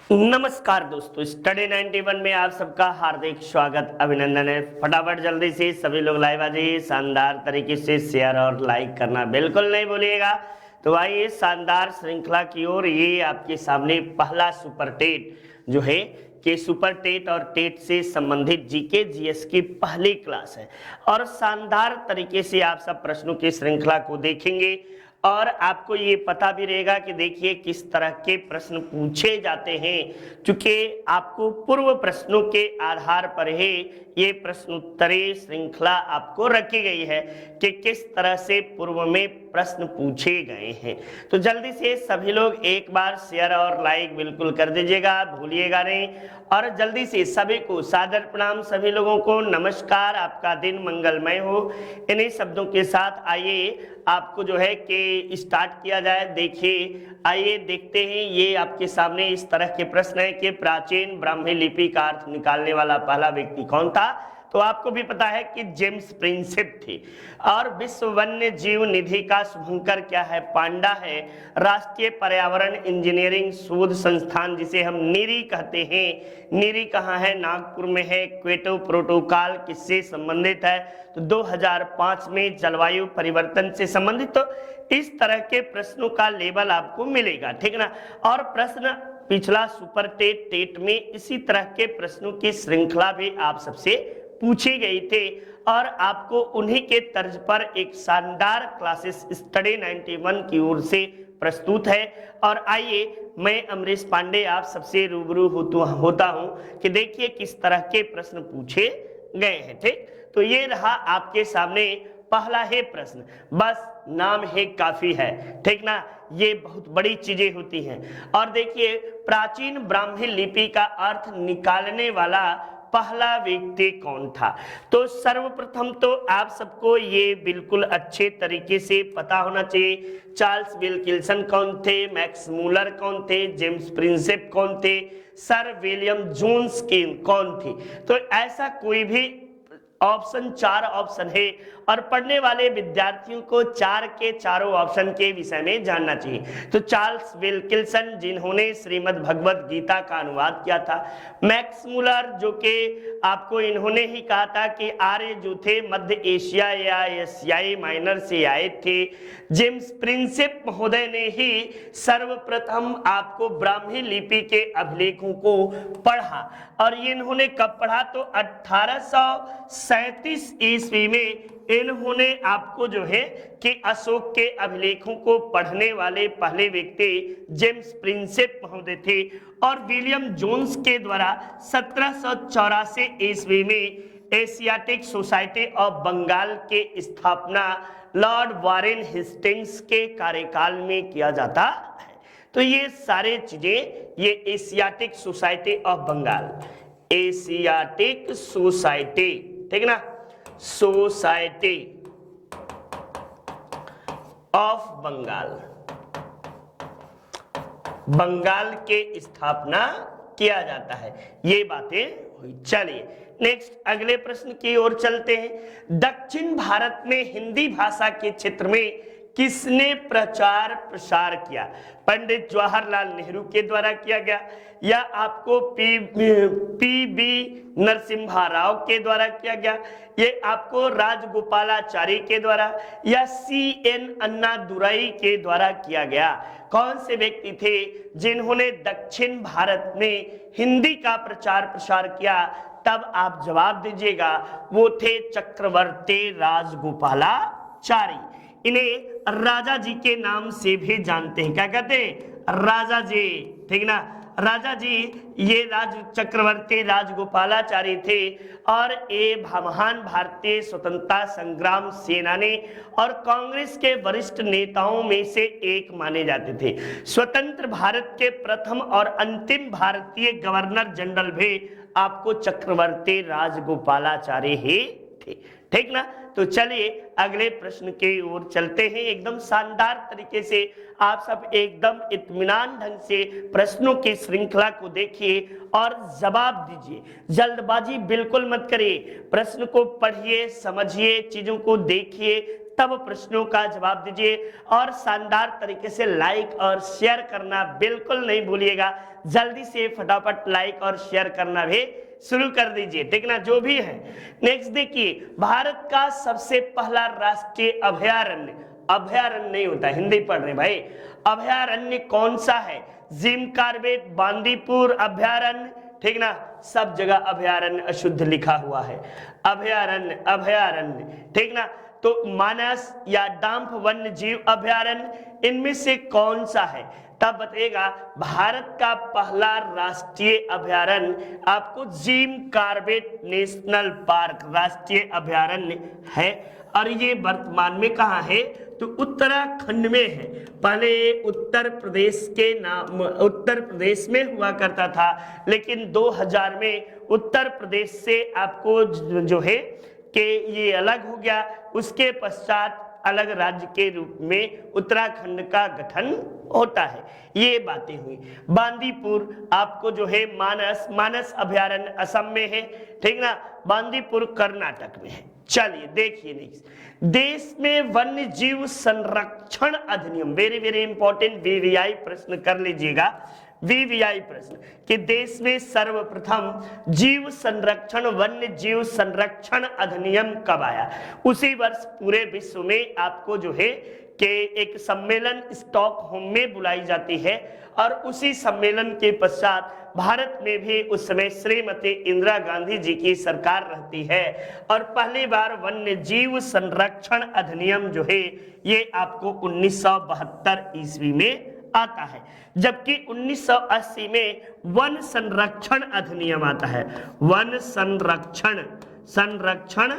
नमस्कार दोस्तों, स्टडी 91 में आप सबका हार्दिक स्वागत अभिनंदन है। फटाफट जल्दी से सभी लोग लाइव आ जाइए। शानदार तरीके से शेयर और लाइक करना बिल्कुल नहीं भूलिएगा। तो आइए शानदार श्रृंखला की ओर। ये आपके सामने पहला सुपर टेट जो है कि सुपर टेट और टेट से संबंधित जीके जीएस की पहली क्लास है और शानदार तरीके से आप सब प्रश्नों की श्रृंखला को देखेंगे और आपको ये पता भी रहेगा कि देखिए किस तरह के प्रश्न पूछे जाते हैं, क्योंकि आपको पूर्व प्रश्नों के आधार पर ही ये प्रश्नोत्तरी श्रृंखला आपको रखी गई है कि किस तरह से पूर्व में प्रश्न पूछे गए हैं। तो जल्दी से सभी लोग एक बार शेयर और लाइक बिल्कुल कर दीजिएगा, भूलिएगा नहीं। और जल्दी से सभी को सादर प्रणाम, सभी लोगों को नमस्कार, आपका दिन मंगलमय हो। इन्हीं शब्दों के साथ आइए आपको जो है कि स्टार्ट किया जाए। देखिए आइए देखते हैं, ये आपके सामने इस तरह के प्रश्न है कि प्राचीन ब्राह्मी लिपि का अर्थ निकालने वाला पहला व्यक्ति कौन था। तो आपको भी पता है कि जेम्स प्रिंसेप थे। और विश्व वन्य जीव निधि का शुभंकर क्या है? पांडा है। राष्ट्रीय पर्यावरण इंजीनियरिंग शोध संस्थान जिसे हम नीरी कहते हैं, नीरी कहाँ है? नागपुर में है। क्योटो प्रोटोकॉल किससे संबंधित है? तो 2005 में जलवायु परिवर्तन से संबंधित। तो इस तरह के प्रश्नों का लेवल आपको मिलेगा, ठीक ना। और प्रश्न पिछला सुपर टेट टेट में इसी तरह के प्रश्नों की श्रृंखला भी आप सबसे पूछी गई थी और आपको उन्हीं के तर्ज पर एक शानदार क्लासेस स्टडी 91 की ओर से प्रस्तुत है। और आइए मैं अमरीश पांडे आप सबसे रूबरू होता हूं कि देखिए किस तरह के प्रश्न पूछे गए हैं, ठीक। तो ये रहा आपके सामने पहला है प्रश्न, बस नाम है काफी है, ठीक ना। ये बहुत बड़ी चीजें होती हैं। और देखिए प्राचीन ब्राह्मी लिपि का अर्थ निकालने वाला पहला व्यक्ति कौन था। तो सर्वप्रथम तो आप सबको ये बिल्कुल अच्छे तरीके से पता होना चाहिए। चार्ल्स विल्किंसन कौन थे, मैक्स मूलर कौन थे, जेम्स प्रिंसेप कौन थे, सर विलियम जोन्स कौन थी। तो ऐसा कोई भी ऑप्शन 4 ऑप्शन है और पढ़ने वाले विद्यार्थियों को 4 के चारों ऑप्शन के विषय में जानना चाहिए। तो चार्ल्स विल्किंसन जिन्होंने श्रीमद् भगवत गीता का अनुवाद किया था, मैक्स मूलर जो कि आपको इन्होंने ही कहा था कि आर्य जो थे मध्य एशिया या एशियाई माइनर से आए थे, जेम्स प्रिंसेप महोदय ने ही सर्वप्रथम आपको ब्राह्मी लिपि के अभिलेखों को पढ़ा। और ये इन्होंने कब पढ़ा? तो 1837 ईस्वी में इन्होंने आपको जो है कि अशोक के अभिलेखों को पढ़ने वाले पहले व्यक्ति जेम्स प्रिंसेप महोदय थे। और विलियम जोन्स के द्वारा 1784 ईस्वी में एशियाटिक सोसाइटी ऑफ बंगाल के स्थापना लॉर्ड वारेन हेस्टिंग्स के कार्यकाल में किया जाता है। तो ये सारे चीजें, ये Asiatic Society of Bengal, Asiatic Society, ठीक ना, सोसाइटी ऑफ बंगाल, बंगाल के स्थापना किया जाता है। ये बातें हुई। चलिए नेक्स्ट अगले प्रश्न की ओर चलते हैं। दक्षिण भारत में हिंदी भाषा के क्षेत्र में किसने प्रचार प्रसार किया? पंडित जवाहरलाल नेहरू के द्वारा किया गया, या आपको पी.बी. नरसिम्हा राव के द्वारा किया गया, ये आपको राजगोपालाचारी के द्वारा, या C.N. अन्नादुरई के द्वारा किया गया? कौन से व्यक्ति थे जिन्होंने दक्षिण भारत में हिंदी का प्रचार प्रसार किया? तब आप जवाब दीजिएगा। वो थे चक्रवर्ती राजगोपालाचारी। इन्हें राजा जी के नाम से भी जानते हैं। क्या कहते हैं? राजा जी, ठीक ना, राजा जी। ये चक्रवर्ती राजगोपालाचारी थे और ये महान भारतीय स्वतंत्रता संग्राम सेनानी और कांग्रेस के वरिष्ठ नेताओं में से एक माने जाते थे। स्वतंत्र भारत के प्रथम और अंतिम भारतीय गवर्नर जनरल भी आपको चक्रवर्ती राजगोपालाचारी ही थे, ठीक ना। तो चलिए अगले प्रश्न की ओर चलते हैं। एकदम शानदार तरीके से आप सब एकदम इत्मीनान ढंग से प्रश्नों की श्रृंखला को देखिए और जवाब दीजिए। जल्दबाजी बिल्कुल मत करिए, प्रश्न को पढ़िए, समझिए, चीजों को देखिए, तब प्रश्नों का जवाब दीजिए और शानदार तरीके से लाइक और शेयर करना बिल्कुल नहीं भूलिएगा। जल्दी से फटाफट लाइक और शेयर करना भी शुरू कर दीजिए, ठीक ना, जो भी है। नेक्स्ट देखिए, भारत का सबसे पहला राष्ट्रीय अभयारण्य, अभयारण्य नहीं होता, हिंदी पढ़ रहे भाई, अभयारण्य कौन सा है? जिम कॉर्बेट, बांदीपुर अभयारण्य, ठीक ना, सब जगह अभयारण्य अशुद्ध लिखा हुआ है, अभयारण्य अभयारण्य, ठीक ना। तो मानस या डांफ वन्य जीव अभयारण्य, इनमें से कौन सा है? तब बताइएगा। भारत का पहला राष्ट्रीय अभयारण्य आपको जिम कॉर्बेट नेशनल पार्क राष्ट्रीय अभयारण्य है, और ये वर्तमान में कहाँ है? तो उत्तराखंड में है। पहले उत्तर प्रदेश के नाम, उत्तर प्रदेश में हुआ करता था, लेकिन 2000 में उत्तर प्रदेश से आपको जो है कि ये अलग हो गया। उसके पश्चात अलग राज्य के रूप में उत्तराखंड का गठन होता है। ये बातें हुई। बांदीपुर आपको जो है मानस, मानस अभयारण्य असम में है, ठीक ना, बांदीपुर कर्नाटक में है। चलिए देखिए नेक्स्ट, देश में वन्य जीव संरक्षण अधिनियम, वेरी वेरी इंपॉर्टेंट वीवीआई प्रश्न कर लीजिएगा, वीवीआई प्रश्न, कि देश में सर्वप्रथम जीव संरक्षण, वन्य जीव संरक्षण अधिनियम कब आया? उसी वर्ष पूरे विश्व में आपको जो है कि एक सम्मेलन स्टॉकहोम में बुलाई जाती है, और उसी सम्मेलन के पश्चात भारत में भी उस समय श्रीमती इंदिरा गांधी जी की सरकार रहती है, और पहली बार वन्य जीव संरक्षण अधिनियम जो है ये आपको 1972 ईस्वी में आता है, जबकि 1980 में वन संरक्षण अधिनियम आता है। वन संरक्षण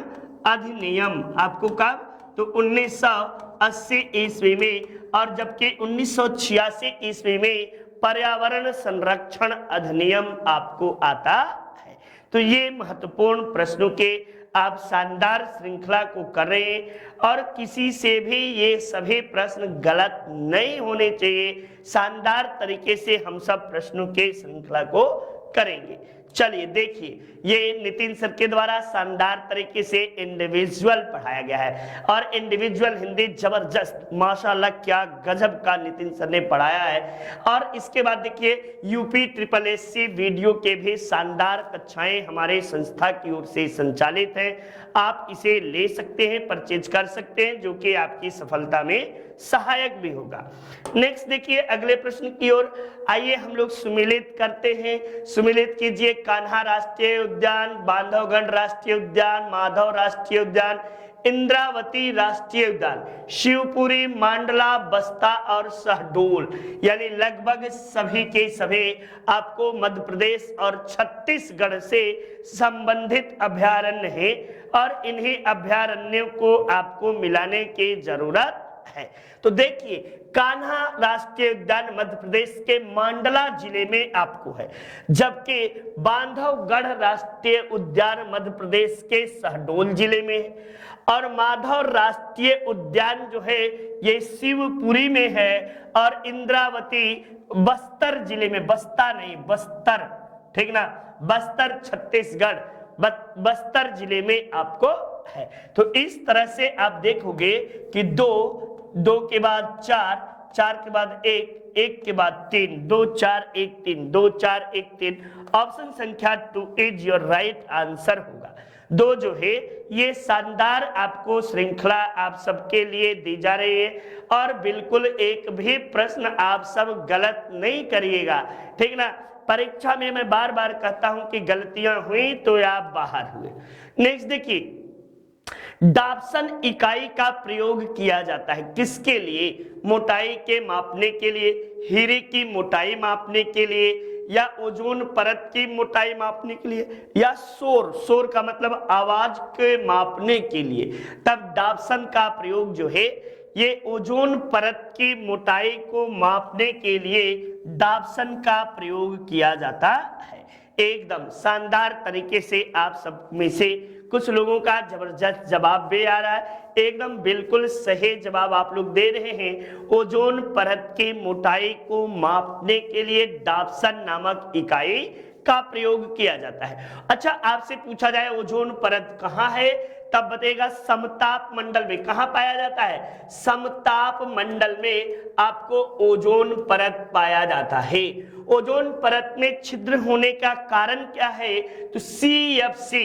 अधिनियम आपको कब? तो 1980 ईस्वी में, और जबकि 1986 ईस्वी में पर्यावरण संरक्षण अधिनियम आपको आता है। तो ये महत्वपूर्ण प्रश्नों के आप शानदार श्रृंखला को कर रहे हैं, और किसी से भी ये सभी प्रश्न गलत नहीं होने चाहिए। शानदार तरीके से हम सब प्रश्नों के श्रृंखला को करेंगे। चलिए देखिए, ये नितिन सर के द्वारा शानदार तरीके से इंडिविजुअल पढ़ाया गया है, और इंडिविजुअल हिंदी जबरदस्त, माशाल्लाह क्या गजब का नितिन सर ने पढ़ाया है। और इसके बाद देखिए, यूपी SSSC वीडियो के भी शानदार कक्षाएं हमारे संस्था की ओर से संचालित हैं। आप इसे ले सकते हैं, परचेज कर सकते हैं, जो कि आपकी सफलता में सहायक भी होगा। नेक्स्ट देखिए, अगले प्रश्न की ओर आइए हम लोग सुमिलित करते हैं। सुमिलित कीजिए, कान्हा राष्ट्रीय उद्यान, बांधवगढ़ राष्ट्रीय उद्यान, माधव राष्ट्रीय उद्यान, इंद्रावती राष्ट्रीय उद्यान, शिवपुरी, मांडला, बस्ता और शहडोल, यानी लगभग सभी के सभी आपको मध्य प्रदेश और छत्तीसगढ़ से संबंधित अभयारण्य है, और इन्हीं अभयारण्यों को आपको मिलाने की जरूरत है। तो देखिए, कान्हा राष्ट्रीय उद्यान मध्य प्रदेश के मांडला जिले में आपको है, जबकि बांधवगढ़ राष्ट्रीय उद्यान मध्य प्रदेश के शहडोल जिले में है, और माधव राष्ट्रीय उद्यान जो है ये शिवपुरी में है, और इंद्रावती बस्तर जिले में, बस्ता नहीं बस्तर, ठीक ना, बस्तर छत्तीसगढ़, बस्तर जिले में आपको है। तो इस तरह से आप देखोगे कि दो के बाद चार के बाद एक के बाद 3, 2 4 1 3, 2 4 1 3, ऑप्शन संख्या 2 इज योर राइट आंसर होगा। 2 जो है ये शानदार आपको श्रृंखला आप सबके लिए दी जा रही है, और बिल्कुल एक भी प्रश्न आप सब गलत नहीं करिएगा, ठीक ना। परीक्षा में मैं बार बार कहता हूं कि गलतियां हुई तो आप बाहर हुए। नेक्स्ट देखिए, डाप्सन इकाई का प्रयोग किया जाता है किसके लिए? मोटाई के मापने के लिए, हीरे की मोटाई मापने के लिए, या ओजोन परत की मोटाई मापने के लिए, या शोर का मतलब आवाज के मापने के लिए। तब डाप्सन का प्रयोग जो है ये ओजोन परत की मोटाई को मापने के लिए डाप्सन का प्रयोग किया जाता है। एकदम शानदार तरीके से आप सब में से कुछ लोगों का जबरदस्त जवाब भी आ रहा है, एकदम बिल्कुल सही जवाब आप लोग दे रहे हैं। ओजोन परत की मोटाई को मापने के लिए डाप्सन नामक इकाई का प्रयोग किया जाता है। अच्छा, आपसे पूछा जाए ओजोन परत कहाँ है, तब बताएगा समताप मंडल में। कहां पाया जाता है? समताप मंडल में आपको ओजोन परत पाया जाता है। ओजोन परत में छिद्र होने का कारण क्या है? तो CFC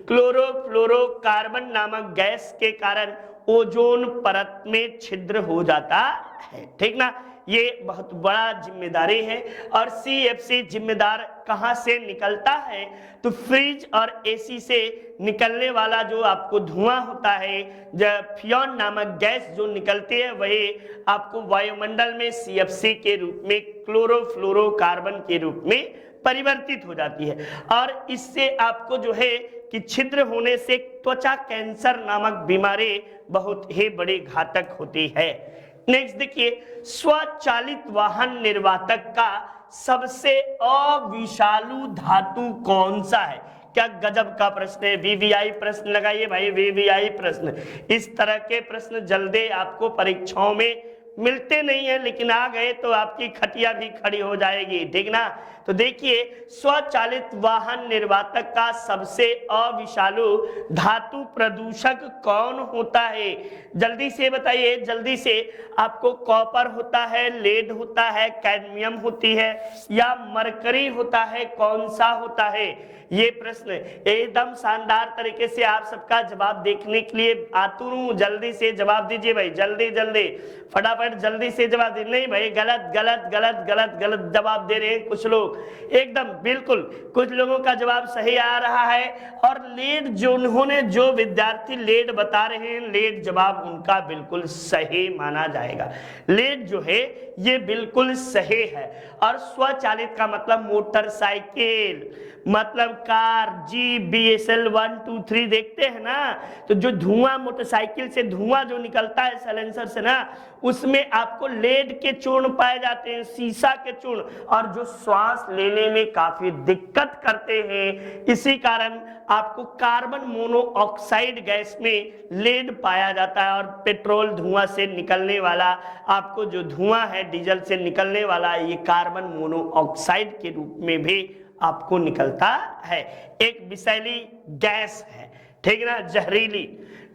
क्लोरोफ्लोरोकार्बन नामक गैस के कारण ओजोन परत में छिद्र हो जाता है। ठीक ना, ये बहुत बड़ा जिम्मेदारी है। और CFC जिम्मेदार कहां से निकलता है? तो फ्रिज और AC से निकलने वाला जो आपको धुआं होता है, जब फ्योन नामक गैस जो निकलती है, वही आपको वायुमंडल में CFC के रूप में क्लोरोफ्लोरोकार्बन के रूप में परिवर्तित हो जाती है। और इससे आपको जो है कि छिद्र होने से त्वचा कैंसर नामक बीमारी बहुत ही बड़ी घातक होती है। नेक्स्ट देखिए, स्वचालित वाहन निर्वातक का सबसे अविषालु धातु कौन सा है? क्या गजब का प्रश्न है। VVI प्रश्न लगाइए भाई, VVI प्रश्न। इस तरह के प्रश्न जल्दी आपको परीक्षाओं में मिलते नहीं है, लेकिन आ गए तो आपकी खटिया भी खड़ी हो जाएगी। ठीक ना, तो देखिए, स्वचालित वाहन निर्वातक का सबसे अविषालु धातु प्रदूषक कौन होता है? जल्दी से बताइए, जल्दी से। आपको कॉपर होता है, लेड होता है, कैडमियम होती है, या मरकरी होता है? कौन सा होता है? ये प्रश्न एकदम शानदार तरीके से आप सबका जवाब देखने के लिए आतुर हूं। जल्दी से जवाब दीजिए भाई, जल्दी जल्दी, फटाफट जल्दी से जवाब दीजिए। नहीं भाई, गलत गलत गलत गलत गलत जवाब दे रहे हैं कुछ लोग, एकदम बिल्कुल। कुछ लोगों का जवाब सही आ रहा है। और लेड जो उन्होंने, जो विद्यार्थी लेड बता रहे हैं, लेड जवाब उनका बिल्कुल सही माना जाएगा। लेड जो है ये बिल्कुल सही है। और स्वचालित का मतलब मोटरसाइकिल, मतलब कार, GBSL 1 2 3 देखते हैं ना, तो जो धुआं मोटरसाइकिल से धुआं जो निकलता है साइलेंसर से ना, उसमें आपको लेड के चूर्ण पाए जाते हैं, सीसा के चूर्ण, और जो श्वास लेने में काफी दिक्कत करते हैं। इसी कारण आपको कार्बन मोनोऑक्साइड गैस में लेड पाया जाता है। और पेट्रोल धुआं से निकलने वाला आपको जो धुआं है डीजल से निकलने वाला, ये कार्बन मोनोऑक्साइड के रूप में भी आपको निकलता है। एक विषैली गैस है, ठीक ना, जहरीली।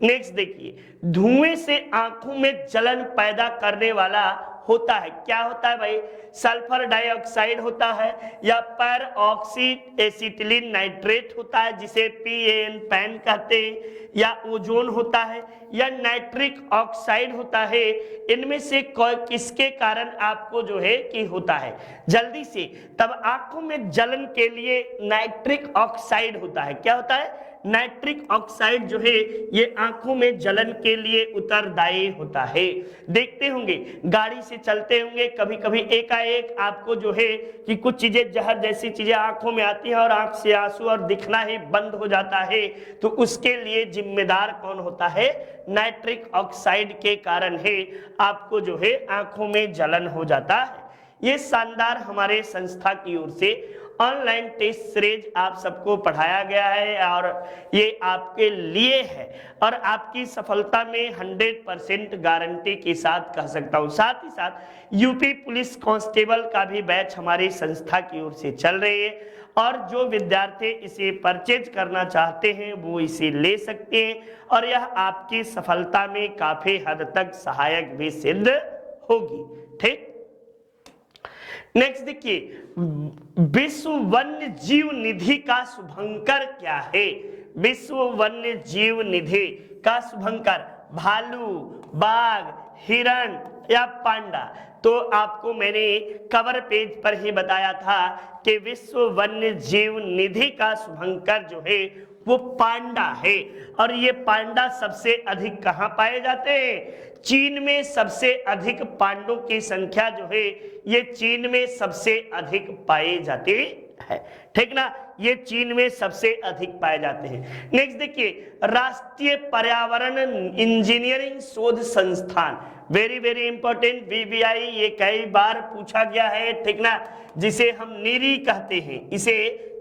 नेक्स्ट देखिए, धुएं से आंखों में जलन पैदा करने वाला होता है, क्या होता है भाई? सल्फर डाइऑक्साइड होता है, या पर ऑक्सी एसिटिलीन नाइट्रेट होता है जिसे PAN पैन कहते हैं, या ओजोन होता है, या नाइट्रिक ऑक्साइड होता है। इनमें से किसके कारण आपको जो है कि होता है? जल्दी से, तब आंखों में जलन के लिए नाइट्रिक ऑक्साइड होता है। क्या होता है? नाइट्रिक ऑक्साइड जो है ये आंखों में जलन के लिए उत्तरदायी होता है। देखते होंगे, गाड़ी से चलते होंगे, कभी कभी एकाएक आपको जो है कि कुछ चीजें, जहर जैसी चीजें आंखों में आती हैं और आंख से आंसू और दिखना ही बंद हो जाता है। तो उसके लिए जिम्मेदार कौन होता है? नाइट्रिक ऑक्साइड के कारण है आपको जो है आंखों में जलन हो जाता है। ये शानदार हमारे संस्था की ओर से ऑनलाइन टेस्ट सीरीज आप सबको पढ़ाया गया है, और ये आपके लिए है, और आपकी सफलता में 100% गारंटी के साथ कह सकता हूँ। साथ ही साथ यूपी पुलिस कांस्टेबल का भी बैच हमारी संस्था की ओर से चल रही है, और जो विद्यार्थी इसे परचेज करना चाहते हैं वो इसे ले सकते हैं, और यह आपकी सफलता में काफी हद तक सहायक भी सिद्ध होगी। ठीक, नेक्स्ट देखिए, विश्व वन्य जीव निधि का शुभंकर क्या है? विश्व वन्य जीव निधि का शुभंकर भालू, बाघ, हिरण या पांडा? तो आपको मैंने कवर पेज पर ही बताया था कि विश्व वन्य जीव निधि का शुभंकर जो है वो पांडा है। और ये पांडा सबसे अधिक कहां पाए जाते हैं? चीन में सबसे अधिक पांडों की संख्या जो है ये चीन में सबसे अधिक पाए जाते हैं। ठीक ना, ये चीन में सबसे अधिक पाए जाते हैं। नेक्स्ट देखिए, राष्ट्रीय पर्यावरण इंजीनियरिंग शोध संस्थान, वेरी वेरी इंपॉर्टेंट, VVI ये कई बार पूछा गया है। ठीक ना, जिसे हम नीरी कहते हैं, इसे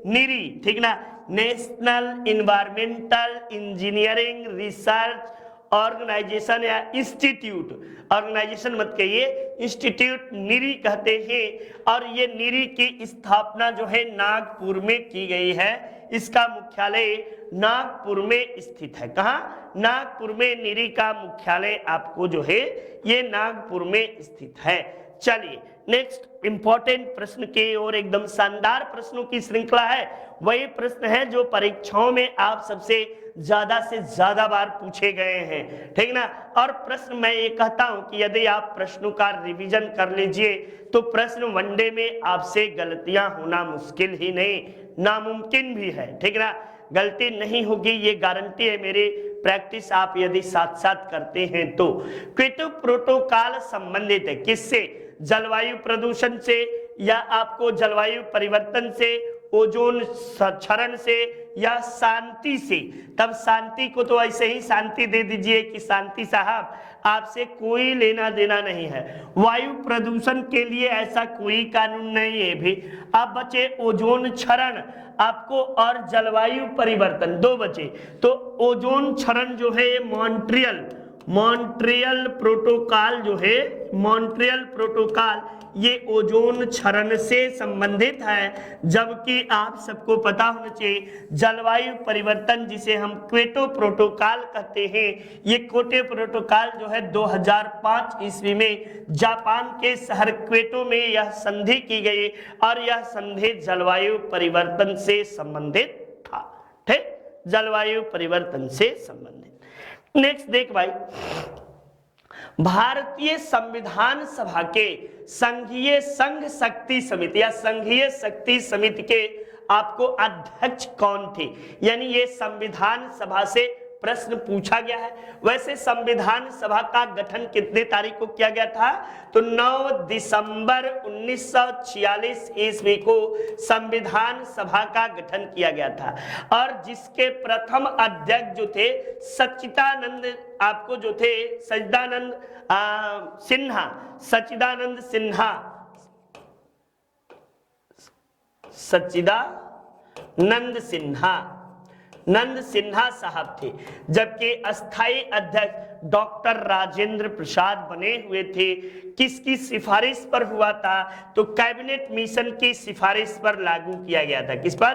नीरी, ठीक ना, National Environmental Engineering Research Organisation या इंस्टीट्यूट, ऑर्गेनाइजेशन मत कहिए, इंस्टीट्यूट निरी कहते हैं। और ये निरी की स्थापना जो है नागपुर में की गई है। इसका मुख्यालय नागपुर में स्थित है। कहाँ? नागपुर में निरी का मुख्यालय आपको जो है ये नागपुर में स्थित है। चलिए नेक्स्ट इंपॉर्टेंट प्रश्न की ओर, एकदम शानदार प्रश्नों की श्रृंखला है। वही प्रश्न है जो परीक्षाओं में आप सबसे ज्यादा से ज्यादा बार पूछे गए हैं, ठीक ना। और प्रश्न मैं ये कहता हूं कि यदि आप प्रश्नों का रिवीजन कर लीजिए तो प्रश्न वनडे में आपसे गलतियां होना मुश्किल ही नहीं, नामुमकिन भी है, ठीक ना। गलती नहीं होगी ये गारंटी है मेरी, प्रैक्टिस आप यदि साथ साथ करते हैं तो। क्योटो प्रोटोकॉल संबंधित है किससे? जलवायु प्रदूषण से, या आपको जलवायु परिवर्तन से, ओजोन क्षरण से, या शांति से। तब शांति को तो ऐसे ही शांति दे दीजिए कि शांति साहब आपसे कोई लेना देना नहीं है। वायु प्रदूषण के लिए ऐसा कोई कानून नहीं है भी। अब बचे ओजोन क्षरण आपको, और जलवायु परिवर्तन, दो बचे। तो ओजोन क्षरण जो है मॉन्ट्रियल प्रोटोकॉल जो है, मॉन्ट्रियल प्रोटोकॉल ये ओजोन क्षरण से संबंधित है। जबकि आप सबको पता होना चाहिए जलवायु परिवर्तन जिसे हम क्योटो प्रोटोकॉल कहते हैं, ये क्योटो प्रोटोकॉल जो है 2005 ईस्वी में जापान के शहर क्योटो में यह संधि की गई, और यह संधि जलवायु परिवर्तन से संबंधित था, ठीक, जलवायु परिवर्तन से संबंधित। नेक्स्ट देख भाई, भारतीय संविधान सभा के संघीय संघ शक्ति समिति या संघीय शक्ति समिति के आपको अध्यक्ष कौन थे? यानी ये संविधान सभा से प्रश्न पूछा गया है। वैसे संविधान सभा का गठन कितने तारीख को किया गया था? तो 9 दिसंबर 1946 ईस्वी को संविधान सभा का गठन किया गया था। और जिसके प्रथम अध्यक्ष जो थे सच्चिदानंद, आपको जो थे सच्चिदानंद सिन्हा साहब थे। जबकि अस्थायी अध्यक्ष डॉक्टर राजेंद्र प्रसाद बने हुए थे। किसकी सिफारिश पर हुआ था? तो कैबिनेट मिशन की सिफारिश पर लागू किया गया था। किस पर?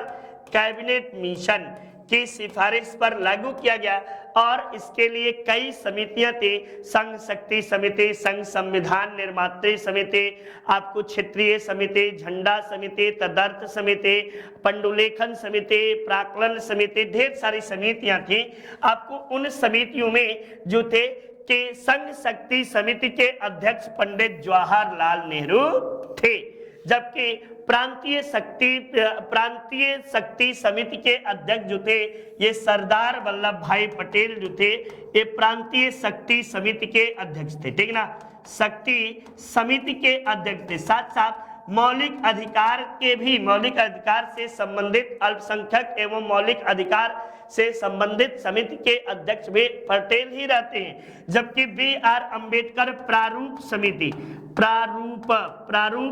कैबिनेट मिशन की सिफारिश पर लागू किया गया। और इसके लिए कई समितियां थी, संघ शक्ति समिति, संघ संविधान निर्मात्री समिति, आपको क्षेत्रीय समिति, झंडा समिति, तदर्थ समिति, पंडुलेखन समिति, प्राक्कलन समिति, ढेर सारी समितियां थी। आपको उन समितियों में जो थे कि संघ शक्ति समिति के अध्यक्ष पंडित जवाहरलाल नेहरू थे। जबकि प्रांतीय शक्ति समिति के अध्यक्ष जो थे ये सरदार वल्लभ भाई पटेल जो थे, ये प्रांतीय शक्ति समिति के अध्यक्ष थे, ठीक ना। शक्ति समिति के अध्यक्ष थे। साथ साथ मौलिक अधिकार के भी, मौलिक अधिकार से संबंधित अल्पसंख्यक एवं मौलिक अधिकार से संबंधित समिति के अध्यक्ष भी पटेल ही रहते हैं। जबकि B.R. अम्बेडकर प्रारूप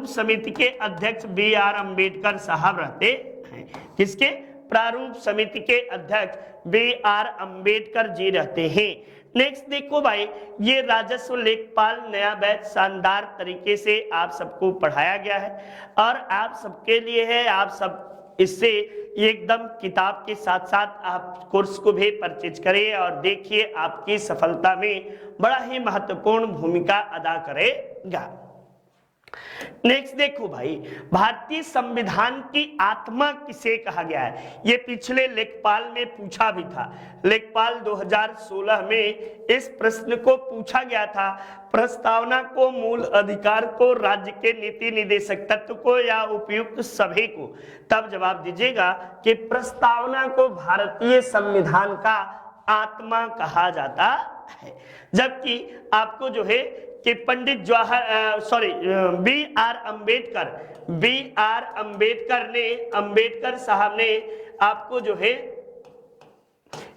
समिति के अध्यक्ष B.R. अम्बेडकर साहब रहते हैं। किसके? प्रारूप समिति के अध्यक्ष B.R. अम्बेडकर जी रहते हैं। नेक्स्ट देखो भाई, ये राजस्व लेखपाल नया बैच शानदार तरीके से आप सबको पढ़ाया गया है और आप सबके लिए है। आप सब इससे एकदम किताब के साथ साथ आप कोर्स को भी परचेज करिए और देखिए आपकी सफलता में बड़ा ही महत्वपूर्ण भूमिका अदा करेगा। नेक्स्ट देखो भाई, भारतीय संविधान की आत्मा किसे कहा गया है? ये पिछले लेखपाल में पूछा भी था। लेखपाल 2016 में इस प्रश्न को पूछा गया था। प्रस्तावना को, मूल अधिकार को, राज्य के नीति निदेशक तत्व को या उपयुक्त सभी को? तब जवाब दीजिएगा कि प्रस्तावना को भारतीय संविधान का आत्मा कहा जाता है। जबकि आपको जो है कि पंडित B.R. अम्बेडकर साहब ने आपको जो है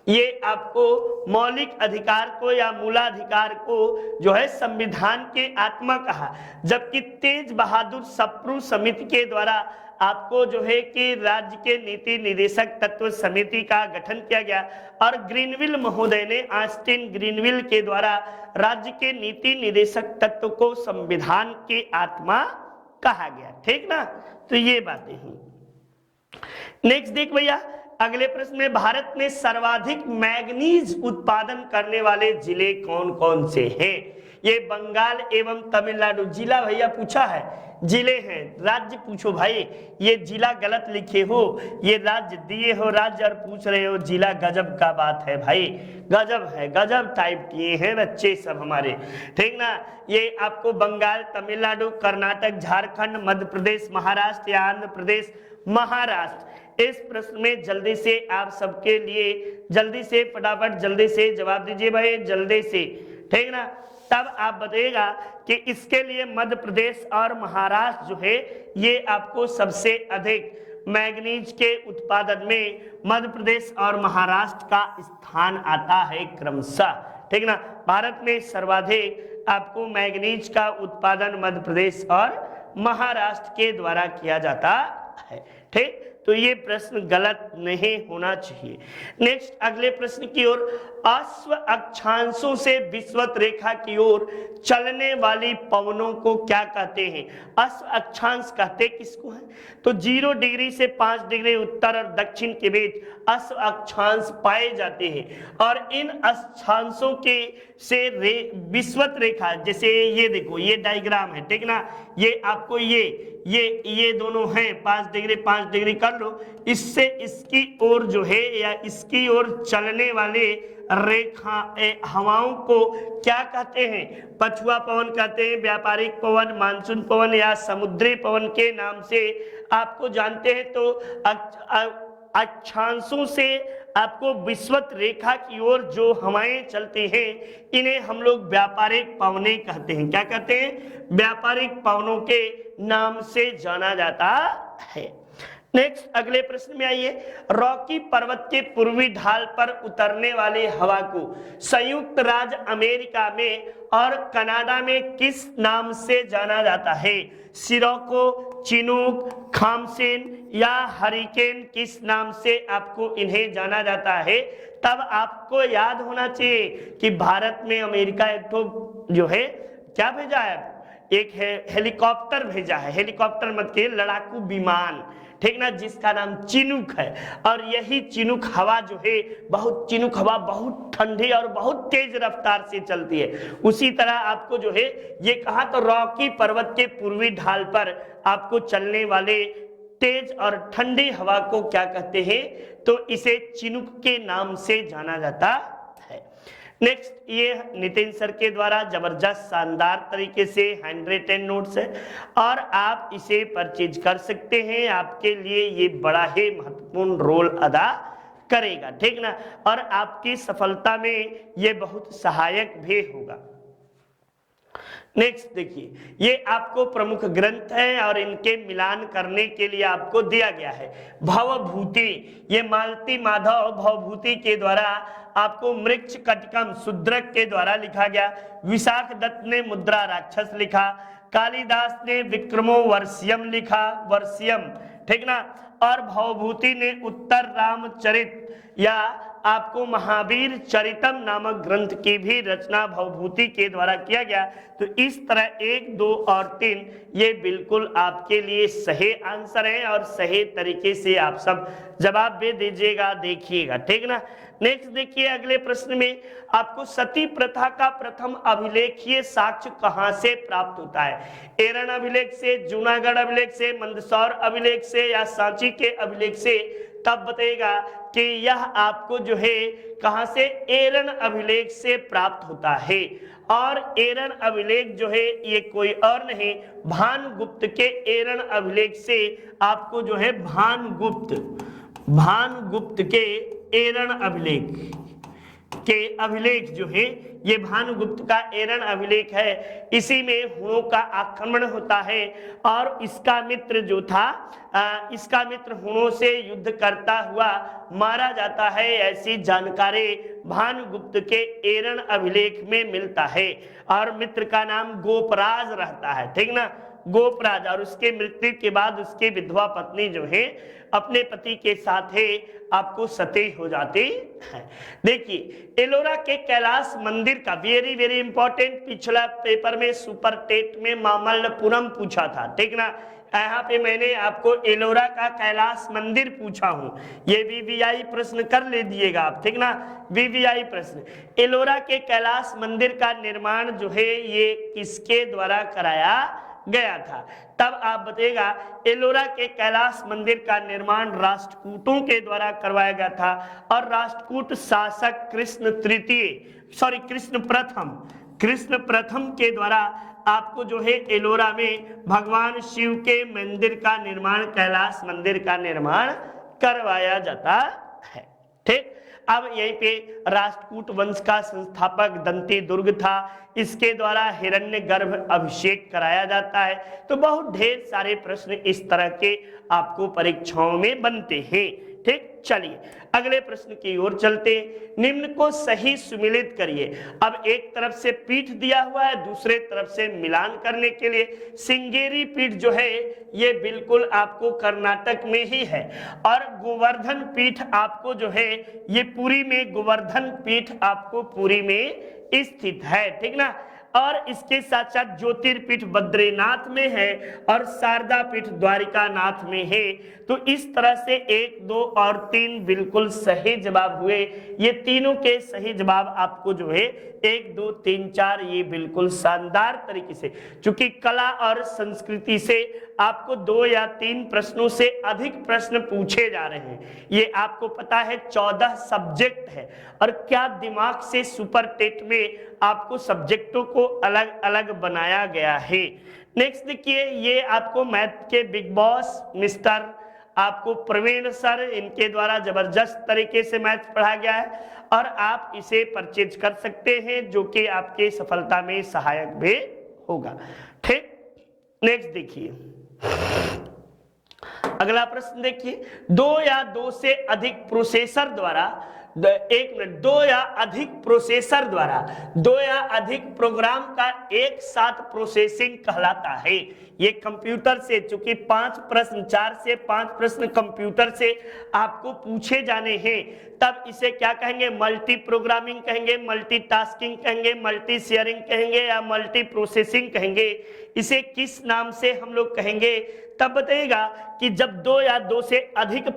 ये आपको मौलिक अधिकार को या मूलाधिकार को जो है संविधान के आत्मा कहा, जबकि तेज बहादुर सप्रू समिति के द्वारा आपको जो है कि राज्य के नीति निदेशक तत्व समिति का गठन किया गया, और ग्रीनविल महोदय ने ऑस्टिन ग्रीनविल के द्वारा राज्य के नीति निदेशक तत्व को संविधान के आत्मा कहा गया। ठीक ना, तो ये बातें हैं। नेक्स्ट देख भैया, अगले प्रश्न में भारत में सर्वाधिक मैग्नीज उत्पादन करने वाले जिले कौन कौन से हैं? ये बंगाल एवं तमिलनाडु। जिला भैया पूछा है, जिले हैं, राज्य पूछो भाई। ये जिला गलत लिखे हो, ये राज्य दिए हो राज्य और पूछ रहे हो जिला। गजब का बात है भाई, गजब है, गजब टाइप किए हैं बच्चे सब हमारे। ठीक ना, ये आपको बंगाल, तमिलनाडु, कर्नाटक, झारखंड, मध्य प्रदेश, महाराष्ट्र या आंध्र प्रदेश, महाराष्ट्र। इस प्रश्न में जल्दी से आप सबके लिए जल्दी से फटाफट जल्दी से जवाब दीजिए भाई, जल्दी से। ठीक ना, तब आप बताइएगा कि इसके लिए मध्य प्रदेश और महाराष्ट्र जो है ये आपको सबसे अधिक मैग्नीज के उत्पादन में मध्य प्रदेश और महाराष्ट्र का स्थान आता है क्रमशः। ठीक ना, भारत में सर्वाधिक आपको मैग्नीज का उत्पादन मध्य प्रदेश और महाराष्ट्र के द्वारा किया जाता है। ठीक, तो ये प्रश्न गलत नहीं होना चाहिए। नेक्स्ट अगले प्रश्न की ओर, अश्व अक्षांशों से विषुवत रेखा की ओर चलने वाली पवनों को क्या कहते हैं? अश्व अक्षांश कहते किसको है? तो 0 डिग्री से 5 डिग्री उत्तर और दक्षिण के बीच अश्व अक्षांश पाए जाते हैं, और इन अक्षांशों के से विषुवत रेखा, जैसे ये देखो ये डायग्राम है। ठीक ना, ये आपको ये दोनों हैं 5 डिग्री 5 डिग्री कर लो, इससे इसकी ओर जो है या इसकी ओर चलने वाले रेखा हवाओं को क्या कहते हैं? पछुआ पवन कहते हैं, व्यापारिक पवन, मानसून पवन या समुद्री पवन के नाम से आपको जानते हैं। तो अक्षांशों से आपको विषुवत रेखा की ओर जो हवाएं चलती हैं इन्हें हम लोग व्यापारिक पवनें कहते हैं। क्या कहते हैं? व्यापारिक पवनों के नाम से जाना जाता है। नेक्स्ट अगले प्रश्न में आइए, रॉकी पर्वत के पूर्वी ढाल पर उतरने वाली हवा को संयुक्त राज्य अमेरिका में और कनाडा में किस नाम से जाना जाता है? सिरोको, चिनूक, खामसेन या हरिकेन, किस नाम से आपको इन्हें जाना जाता है? तब आपको याद होना चाहिए कि भारत में अमेरिका एक तो जो है क्या भेजा है, एक हेलीकॉप्टर भेजा है। हेलीकॉप्टर मत के लड़ाकू विमान, ठीक ना, जिसका नाम चिनूक है। और यही चिनूक हवा जो है चिनूक हवा बहुत ठंडी और बहुत तेज रफ्तार से चलती है। उसी तरह आपको जो है ये कहा तो रॉकी पर्वत के पूर्वी ढाल पर आपको चलने वाले तेज और ठंडी हवा को क्या कहते हैं? तो इसे चिनूक के नाम से जाना जाता है। नेक्स्ट, ये नितिन सर के द्वारा जबरदस्त शानदार तरीके से हैंड रिटन नोट्स है और आप इसे परचेज कर सकते हैं। आपके लिए ये बड़ा ही महत्वपूर्ण रोल अदा करेगा, ठीक ना, और आपकी सफलता में ये बहुत सहायक भी होगा। नेक्स्ट देखिए, ये आपको प्रमुख ग्रंथ है और इनके मिलान करने के लिए आपको दिया गया है। भवभूति, ये मालती माधव भवभूति के द्वारा आपको मृक्ष कटकम शुद्रक के द्वारा लिखा गया। विशाख दत्त ने मुद्रा राक्षस लिखा। कालिदास ने विक्रमो वर्ष्यम लिखा, वर्ष्यम, ठीक ना, और भवभूति ने उत्तर रामचरित या आपको महावीर चरितम नामक ग्रंथ की भी रचना भवभूति के द्वारा किया गया। तो इस तरह 1, 2 और 3 ये बिल्कुल आपके लिए सही आंसर है और सही तरीके से आप सब जवाब भी दीजिएगा, देखिएगा, ठीक ना। नेक्स्ट देखिए, अगले प्रश्न में आपको सती प्रथा का प्रथम अभिलेखीय साक्ष्य कहां से प्राप्त होता है? एरन अभिलेख से, जूनागढ़ अभिलेख से, मंदसौर अभिलेख से या सांची के अभिलेख से? तब बताएगा कि यह आपको जो है कहां से? एरन अभिलेख से प्राप्त होता है। और एरन अभिलेख जो है ये कोई और नहीं, भानगुप्त के एरन अभिलेख से आपको जो है भानगुप्त के एरन अभिलेख के अभिलेख जो है ये भानुगुप्त का एरन अभिलेख है, इसी में हुणों का आक्रमण होता है और इसका मित्र जो था इसका मित्र हुणों से युद्ध करता हुआ मारा जाता है, ऐसी जानकारी भानुगुप्त के एरन अभिलेख में मिलता है। और मित्र का नाम गोपराज रहता है, ठीक ना, गोपराज। और उसके मृत्यु के बाद उसके विधवा पत्नी जो है अपने पति के साथ है आपको सती हो जाती है। देखिए एलोरा के कैलाश मंदिर का वेरी वेरी इंपॉर्टेंट, पिछला पेपर में सुपर टेट में मामल्लपुरम पूछा था, ठीक ना। यहाँ पे मैंने आपको एलोरा का कैलाश मंदिर पूछा हूं, ये वीवीआई प्रश्न कर ले दिएगा आप, ठीक ना, वीवीआई प्रश्न। एलोरा के कैलाश मंदिर का निर्माण जो है ये किसके द्वारा कराया गया था? तब आप बताइएगा एलोरा के कैलाश मंदिर का निर्माण राष्ट्रकूटों के द्वारा करवाया गया था और राष्ट्रकूट शासक कृष्ण प्रथम के द्वारा आपको जो है एलोरा में भगवान शिव के मंदिर का निर्माण, कैलाश मंदिर का निर्माण करवाया जाता है, ठीक। अब यहीं पे राष्ट्रकूट वंश का संस्थापक दंती दुर्ग था, इसके द्वारा हिरण्यगर्भ अभिषेक कराया जाता है। तो बहुत ढेर सारे प्रश्न इस तरह के आपको परीक्षाओं में बनते हैं, ठीक। चलिए अगले प्रश्न की ओर चलते। निम्न को सही सुमिलित करिए। अब एक तरफ से पीठ दिया हुआ है, दूसरे तरफ से मिलान करने के लिए सिंगेरी पीठ जो है ये बिल्कुल आपको कर्नाटक में ही है और गोवर्धन पीठ आपको जो है ये पुरी में, गोवर्धन पीठ आपको पुरी में स्थित है, ठीक ना। और इसके साथ साथ ज्योतिर्पीठ बद्रीनाथ में है और शारदा पीठ द्वारिका नाथ में है। तो इस तरह से 1, 2 और 3 बिल्कुल सही जवाब हुए। ये तीनों के सही जवाब आपको जो है 1, 2, 3, 4 ये बिल्कुल शानदार तरीके से, चूंकि कला और संस्कृति से आपको 2 या 3 प्रश्नों से अधिक प्रश्न पूछे जा रहे हैं। ये आपको पता है 14 सब्जेक्ट है और क्या दिमाग से सुपर टेट में आपको सब्जेक्टों को अलग अलग बनाया गया है। नेक्स्ट देखिए, ये आपको मैथ के बिग बॉस मिस्टर आपको प्रवीण सर, इनके द्वारा जबरदस्त तरीके से मैथ पढ़ाया गया है और आप इसे परचेज कर सकते हैं, जो कि आपके सफलता में सहायक भी होगा, ठीक। नेक्स्ट देखिए अगला प्रश्न देखिए, 2 या 2 से अधिक प्रोसेसर द्वारा 2 या अधिक प्रोसेसर द्वारा 2 या अधिक प्रोग्राम का एक साथ प्रोसेसिंग कहलाता है। ये कंप्यूटर से, चूंकि 5 प्रश्न 4 से 5 प्रश्न कंप्यूटर से आपको पूछे जाने हैं, तब इसे क्या कहेंगे? मल्टी प्रोग्रामिंग कहेंगे, मल्टीटास्किंग कहेंगे, मल्टी शेयरिंग कहेंगे या मल्टी प्रोसेसिंग कहेंगे। इसे किस नाम से हम लोग कहेंगे? तब बताइएगा कि जब 2 या 2 से अधिक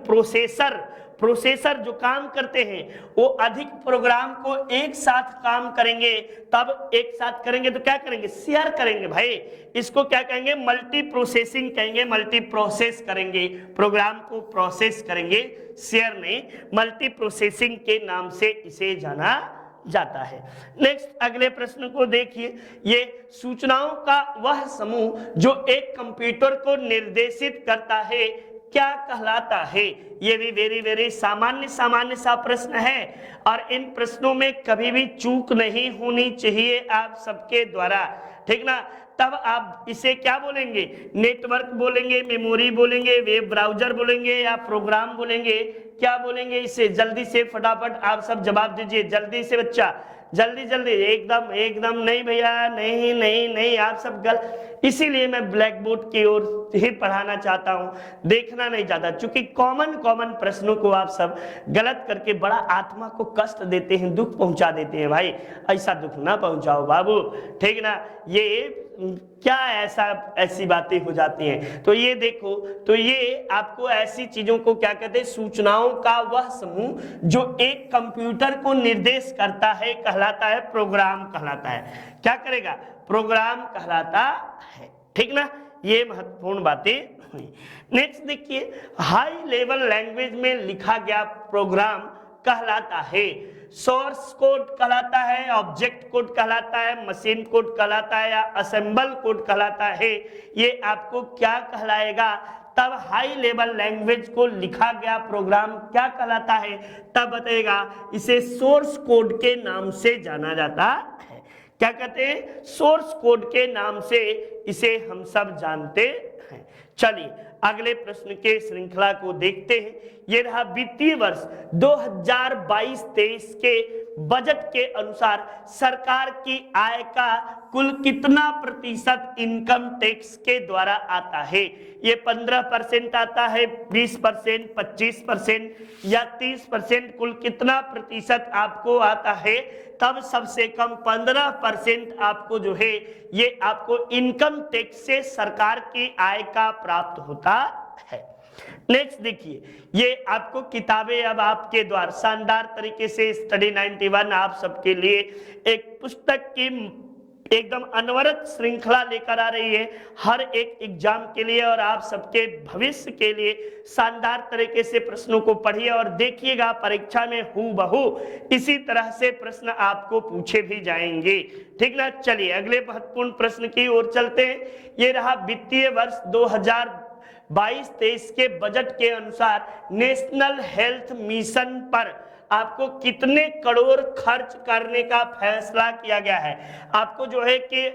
प्रोसेसर जो काम करते हैं वो अधिक प्रोग्राम को एक साथ काम करेंगे, तब एक साथ करेंगे तो क्या करेंगे? शेयर करेंगे भाई। इसको क्या कहेंगे? मल्टी प्रोसेसिंग कहेंगे, मल्टी प्रोसेस करेंगे, प्रोग्राम को प्रोसेस करेंगे, शेयर नहीं। मल्टी प्रोसेसिंग के नाम से इसे जाना जाता है। नेक्स्ट अगले प्रश्न को देखिए, ये सूचनाओं का वह समूह जो एक कंप्यूटर को निर्देशित करता है क्या कहलाता है? ये भी वेरी वेरी सामान्य सा प्रश्न है और इन प्रश्नों में कभी भी चूक नहीं होनी चाहिए आप सबके द्वारा, ठीक ना। तब आप इसे क्या बोलेंगे? नेटवर्क बोलेंगे, मेमोरी बोलेंगे, वेब ब्राउजर बोलेंगे या प्रोग्राम बोलेंगे? क्या बोलेंगे इसे? जल्दी से फटाफट आप सब जवाब दीजिए, जल्दी से बच्चा, जल्दी जल्दी। एकदम नहीं भैया, नहीं आप सब गलत। इसीलिए मैं ब्लैक बोर्ड की ओर ही पढ़ाना चाहता हूं, देखना नहीं चाहता, क्योंकि कॉमन प्रश्नों को आप सब गलत करके बड़ा आत्मा को कष्ट देते हैं, दुख पहुंचा देते हैं। भाई ऐसा दुख ना पहुंचाओ बाबू, ठीक ना। ये क्या ऐसी बातें हो जाती हैं। तो ये देखो, तो ये आपको ऐसी चीजों को क्या कहते हैं? सूचनाओं का वह समूह जो एक कंप्यूटर को निर्देश करता है कहलाता है प्रोग्राम कहलाता है। क्या करेगा? प्रोग्राम कहलाता है, ठीक ना। ये महत्वपूर्ण बातें हुई। नेक्स्ट देखिए, हाई लेवल लैंग्वेज में लिखा गया प्रोग्राम कहलाता है। सोर्स कोड कहलाता है, ऑब्जेक्ट कोड कहलाता है, मशीन कोड कहलाता है या असेंबल कोड कहलाता है, ये आपको क्या कहलाएगा? तब हाई लेवल लैंग्वेज को लिखा गया प्रोग्राम क्या कहलाता है? तब बताएगा इसे सोर्स कोड के नाम से जाना जाता है। क्या कहते हैं? सोर्स कोड के नाम से इसे हम सब जानते हैं। चलिए अगले प्रश्न के श्रृंखला को देखते हैं। ये रहा वित्तीय वर्ष 2022-23 के बजट के अनुसार सरकार की आय का कुल कितना प्रतिशत इनकम टैक्स के द्वारा आता है? ये 15% आता है, 20%, 25% या 30%? कुल कितना प्रतिशत आपको आता है? तब सबसे कम 15% आपको जो है ये आपको इनकम टैक्स से सरकार की आय का प्राप्त होता है। नेक्स्ट देखिए, ये आपको किताबें अब आपके द्वारा शानदार तरीके से स्टडी 91 आप सबके लिए एक पुस्तक की एकदम अनवरत श्रृंखला लेकर आ रही है हर एक एग्जाम के लिए और आप सबके भविष्य के लिए। शानदार तरीके से प्रश्नों को पढ़िए और देखिएगा परीक्षा में हूबहू इसी तरह से प्रश्न आपको पूछे भी जाएंगे, ठीक ना। चलिए अगले महत्वपूर्ण प्रश्न की ओर चलते हैं। ये रहा वित्तीय वर्ष 2022-23 के बजट के अनुसार नेशनल हेल्थ मिशन पर आपको कितने करोड़ खर्च करने का फैसला किया गया है? आपको जो है कि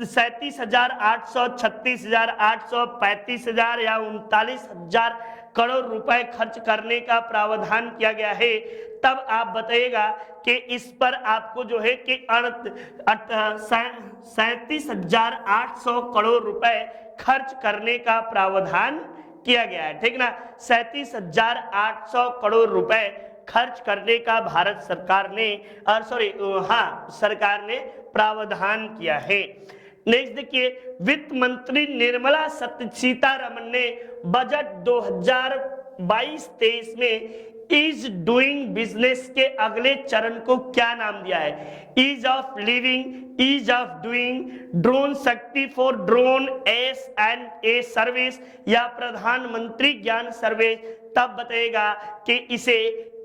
37,800, 36,800, 35,000 या 39,000 करोड़ रुपए खर्च करने का प्रावधान किया गया है। तब आप बताइएगा कि इस पर आपको जो है कि 37,800 करोड़ रुपए खर्च करने का प्रावधान किया गया है, ठीक ना। 37,800 करोड़ रुपए खर्च करने का भारत सरकार ने सरकार ने प्रावधान किया है। नेक्स्ट देखिए, वित्त मंत्री निर्मला सीतारमण ने बजट 2022-23 में ईज डूइंग बिजनेस के अगले चरण को क्या नाम दिया है? Ease of living, ease of doing, drone Shakti for drone S&A service या प्रधानमंत्री ज्ञान सर्विस? तब बताएगा कि इसे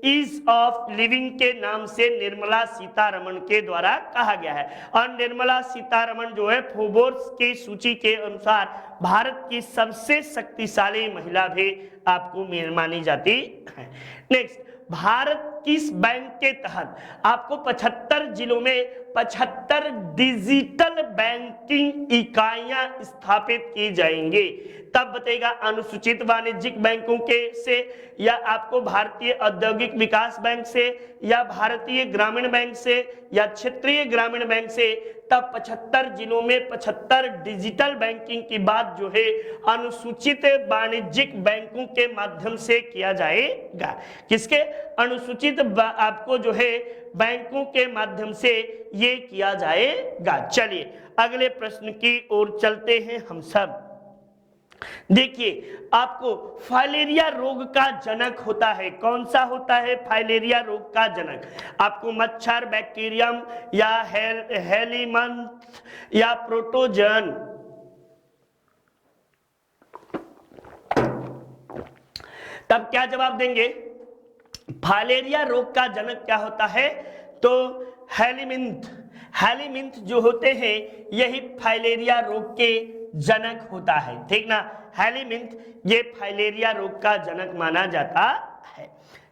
ईज ऑफ लिविंग के नाम से निर्मला सीतारमण के द्वारा कहा गया है। और निर्मला सीतारमण जो है फोर्ब्स की सूची के अनुसार भारत की सबसे शक्तिशाली महिला भी आपको मानी जाती है। नेक्स्ट, भारत किस बैंक के तहत आपको 75 जिलों में 75 डिजिटल बैंकिंग इकाइयां स्थापित की जाएंगी? तब बताएगा अनुसूचित वाणिज्यिक बैंकों के से या आपको भारतीय औद्योगिक विकास बैंक से या भारतीय ग्रामीण बैंक से या क्षेत्रीय ग्रामीण बैंक से। तब 75 जिलों में 75 डिजिटल बैंकिंग की बात जो है अनुसूचित वाणिज्यिक बैंकों के माध्यम से किया जाएगा। किसके? अनुसूचित आपको जो है बैंकों के माध्यम से ये किया जाएगा। चलिए अगले प्रश्न की ओर चलते हैं हम सब। देखिए, आपको फाइलेरिया रोग का जनक होता है, कौन सा होता है फाइलेरिया रोग का जनक? आपको मच्छर, बैक्टीरियम या हेलीमंथ या प्रोटोजन? तब क्या जवाब देंगे? फाइलेरिया रोग का जनक क्या होता है? तो हेलीमिंथ। हेलीमिंथ जो होते हैं यही फाइलेरिया रोग के जनक होता है, ठीक ना। हेलीमिंथ ये फाइलेरिया रोग का जनक माना जाता है।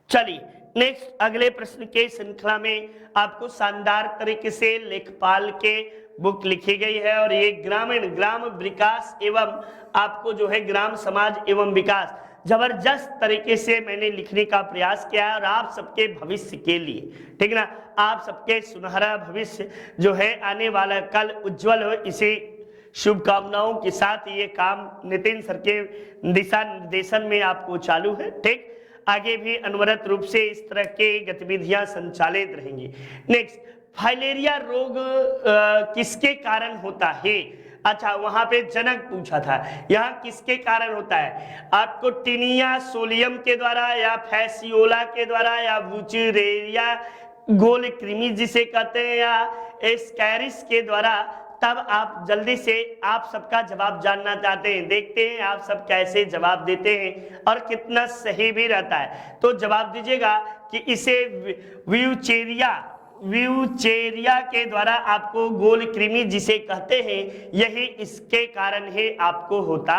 चलिए नेक्स्ट अगले प्रश्न के श्रृंखला में आपको शानदार तरीके से लेखपाल के बुक लिखी गई है और ये ग्राम विकास एवं आपको जो है ग्राम समाज एवं विकास जबरदस्त तरीके से मैंने लिखने का प्रयास किया है और आप सबके भविष्य के लिए, ठीक ना, आप सबके सुनहरा भविष्य जो है आने वाला कल उज्जवल हो, इसी शुभकामनाओं के साथ ये काम नितिन सर के दिशा निर्देशन में आपको चालू है, ठीक। आगे भी अनवरत रूप से इस तरह के गतिविधियां संचालित रहेंगी। नेक्स्ट, फाइलेरिया रोग किसके कारण होता है? अच्छा, वहां पे जनक पूछा था, यहाँ किसके कारण होता है? आपको टीनिया सोलियम के द्वारा या फैसियोला के द्वारा या वुचुरेरिया गोल कृमि जिसे कहते हैं या एस्कैरिस के द्वारा? तब आप जल्दी से आप सबका जवाब जानना चाहते हैं। देखते हैं आप सब कैसे जवाब देते हैं और कितना सही भी रहता है। तो जवाब दीजिएगा कि इसे व्यूचेरिया के द्वारा आपको गोल कृमि जिसे कहते हैं, यही इसके कारण ही आपको होता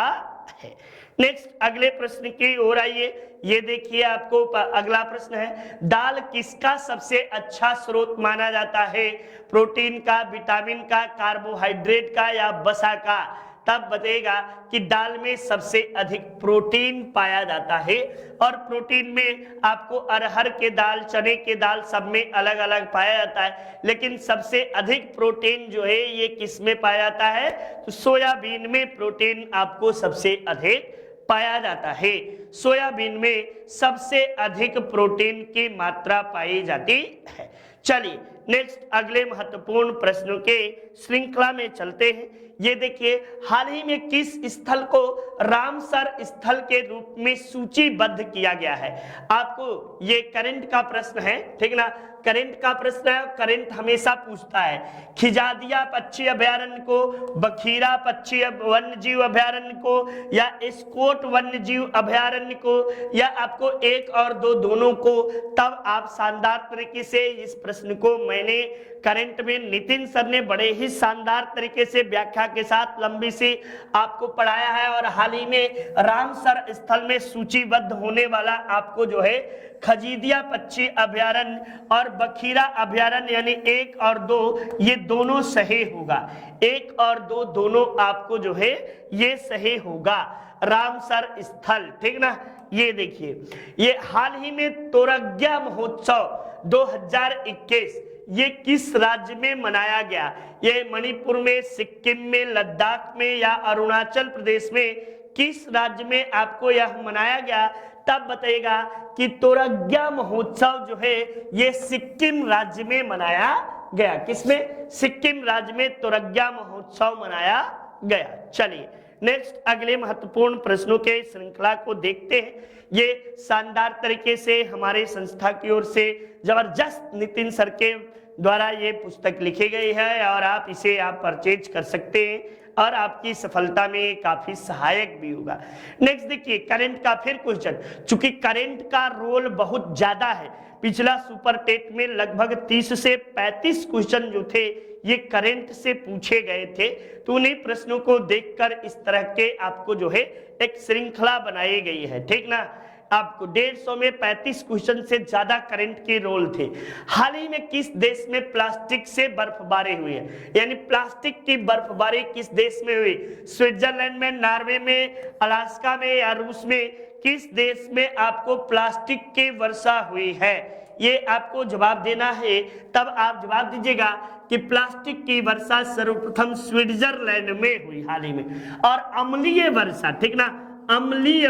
है। नेक्स्ट अगले प्रश्न की ओर आइए। ये देखिए आपको अगला प्रश्न है, दाल किसका सबसे अच्छा स्रोत माना जाता है? प्रोटीन का, विटामिन का, कार्बोहाइड्रेट का या वसा का? तब बताएगा कि दाल में सबसे अधिक प्रोटीन पाया जाता है। और प्रोटीन में आपको अरहर के दाल, चने के दाल सब में अलग अलग पाया जाता है, लेकिन सबसे अधिक प्रोटीन जो है ये किस में पाया जाता है? तो सोयाबीन में प्रोटीन आपको सबसे अधिक पाया जाता है। सोयाबीन में सबसे अधिक प्रोटीन की मात्रा पाई जाती है। चलिए नेक्स्ट अगले महत्वपूर्ण प्रश्नों के श्रृंखला में चलते हैं। ये देखिए, हाल ही में किस स्थल को रामसर स्थल के रूप में सूचीबद्ध किया गया है? आपको ये करंट का प्रश्न है, ठीक ना? करंट का प्रश्न है, करंट हमेशा पूछता है। खिजादिया पक्षी अभयारण्य को, बखीरा पक्षी वन्य जीव अभयारण्य को, या एस्कोट वन्य जीव अभयारण्य को, या आपको एक और दो दोनों को? तब आप शानदार तरीके से इस प्रश्न को मैंने करंट में नितिन सर ने बड़े ही शानदार तरीके से व्याख्या के साथ लंबी सी आपको पढ़ाया है। और हाल ही में रामसर स्थल में सूचीबद्ध होने वाला आपको जो है खजीदिया पक्षी अभयारण्य और बखीरा अभयारण्य यानी 1 और 2 ये दोनों सही होगा। 1 और 2 दोनों आपको जो है ये सही होगा। रामसर स्थल, ठीक ना? ये देखिए, ये हाल ही में तोरज्ञा महोत्सव 2021 ये किस राज्य में मनाया गया? ये मणिपुर में, सिक्किम में, लद्दाख में या अरुणाचल प्रदेश में? किस राज्य में आपको यह मनाया गया? तब बताइएगा कि तोरज्ञा महोत्सव जो है ये सिक्किम राज्य में मनाया गया। किसमें? सिक्किम राज्य में तोरज्ञा महोत्सव मनाया गया। चलिए नेक्स्ट अगले महत्वपूर्ण प्रश्नों के श्रृंखला को देखते हैं। ये शानदार तरीके से हमारे संस्था की ओर से जबरदस्त नितिन सर के द्वारा ये पुस्तक लिखी गई है और आप इसे परचेज कर सकते हैं और आपकी सफलता में काफी सहायक भी होगा। नेक्स्ट देखिए, करंट का फिर क्वेश्चन। चूंकि करंट का रोल बहुत ज्यादा है, पिछला सुपर टेट में लगभग 30 से 35 क्वेश्चन जो थे ये करंट से पूछे गए थे। तो उन्हीं प्रश्नों को देखकर इस तरह के आपको जो है एक श्रृंखला बनाई गई है, ठीक ना? आपको 150 में 35 क्वेश्चन से ज्यादा करंट के रोल थे। हाल ही में किस देश में प्लास्टिक से बर्फबारी हुई है? यानी प्लास्टिक की बर्फबारी किस देश में हुई? स्विट्जरलैंड में, नॉर्वे में, अलास्का में या रूस में? किस देश में आपको प्लास्टिक की वर्षा हुई है? ये आपको जवाब देना है। तब आप जवाब दीजिएगा कि प्लास्टिक की वर्षा सर्वप्रथम स्विट्जरलैंड में हुई हाल ही में। और अम्लीय वर्षा, ठीक ना? अम्लीय